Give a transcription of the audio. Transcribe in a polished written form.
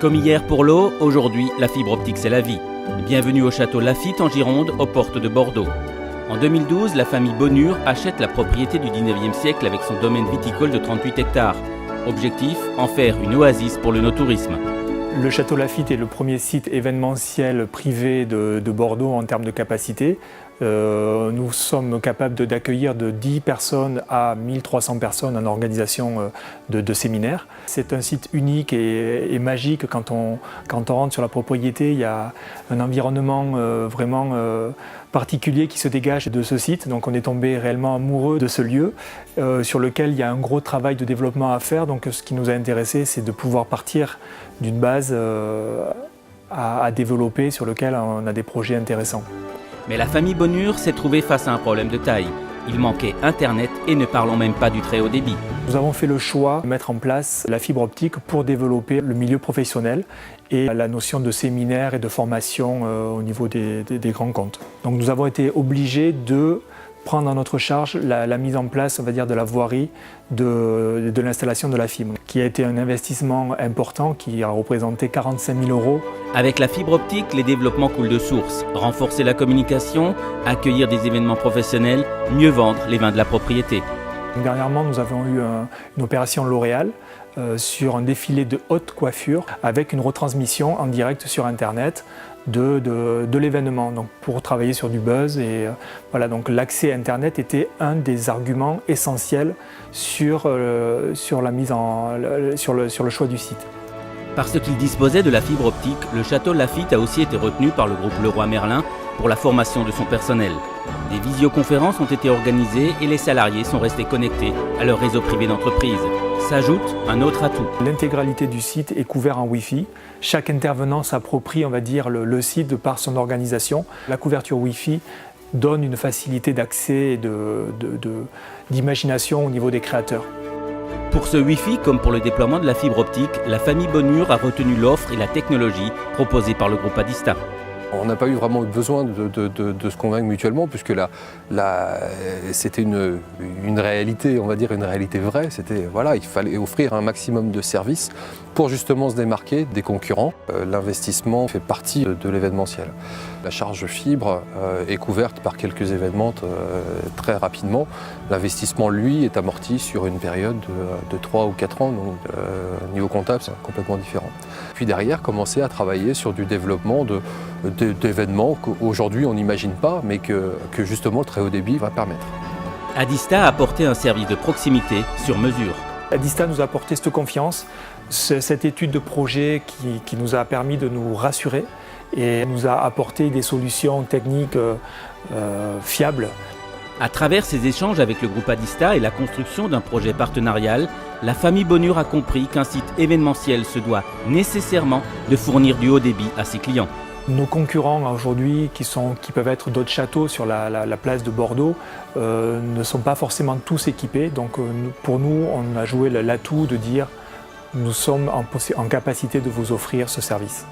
Comme hier pour l'eau, aujourd'hui, la fibre optique c'est la vie. Bienvenue au château Laffitte en Gironde, aux portes de Bordeaux. En 2012, la famille Bonure achète la propriété du 19e siècle avec son domaine viticole de 38 hectares. Objectif, en faire une oasis pour le no-tourisme. Le château Laffitte est le premier site événementiel privé de Bordeaux en termes de capacité. Nous sommes capables d'accueillir de 10 personnes à 1300 personnes en organisation de séminaires. C'est un site unique et magique. Quand on rentre sur la propriété, il y a un environnement vraiment particulier qui se dégage de ce site. Donc on est tombé réellement amoureux de ce lieu sur lequel il y a un gros travail de développement à faire. Donc ce qui nous a intéressé, c'est de pouvoir partir d'une base à développer sur lequel on a des projets intéressants. Mais la famille Bonure s'est trouvée face à un problème de taille. Il manquait Internet et ne parlons même pas du très haut débit. Nous avons fait le choix de mettre en place la fibre optique pour développer le milieu professionnel et la notion de séminaire et de formation au niveau des grands comptes. Donc nous avons été obligés de prendre en notre charge la mise en place, on va dire, de la voirie de l'installation de la fibre, qui a été un investissement important qui a représenté 45 000 €. Avec la fibre optique, les développements coulent de source. Renforcer la communication, accueillir des événements professionnels, mieux vendre les vins de la propriété. Dernièrement, nous avons eu une opération L'Oréal sur un défilé de haute coiffure avec une retransmission en direct sur Internet de l'événement, donc pour travailler sur du buzz. Et voilà, donc l'accès à Internet était un des arguments essentiels sur le choix du site. Parce qu'il disposait de la fibre optique, le château Laffitte a aussi été retenu par le groupe Leroy Merlin pour la formation de son personnel. Des visioconférences ont été organisées et les salariés sont restés connectés à leur réseau privé d'entreprise. S'ajoute un autre atout. L'intégralité du site est couverte en Wi-Fi. Chaque intervenant s'approprie, on va dire, le site de par son organisation. La couverture Wi-Fi donne une facilité d'accès et d'imagination au niveau des créateurs. Pour ce Wi-Fi, comme pour le déploiement de la fibre optique, la famille Bonure a retenu l'offre et la technologie proposée par le groupe Adista. On n'a pas eu vraiment besoin de se convaincre mutuellement, puisque c'était une réalité, on va dire une réalité vraie. Voilà, il fallait offrir un maximum de services pour justement se démarquer des concurrents. L'investissement fait partie de l'événementiel. La charge fibre est couverte par quelques événements très rapidement. L'investissement, lui, est amorti sur une période de 3 ou 4 ans, donc niveau comptable, c'est complètement différent. Puis derrière, commencer à travailler sur du développement d'événements qu'aujourd'hui on n'imagine pas, mais que justement le très haut débit va permettre. Adista a apporté un service de proximité sur mesure. Adista nous a apporté cette confiance, cette étude de projet qui nous a permis de nous rassurer et nous a apporté des solutions techniques fiables. À travers ces échanges avec le groupe Adista et la construction d'un projet partenarial, la famille Bonure a compris qu'un site événementiel se doit nécessairement de fournir du haut débit à ses clients. Nos concurrents aujourd'hui, qui peuvent être d'autres châteaux sur la place de Bordeaux, ne sont pas forcément tous équipés. Donc pour nous, on a joué l'atout de dire nous sommes en capacité de vous offrir ce service.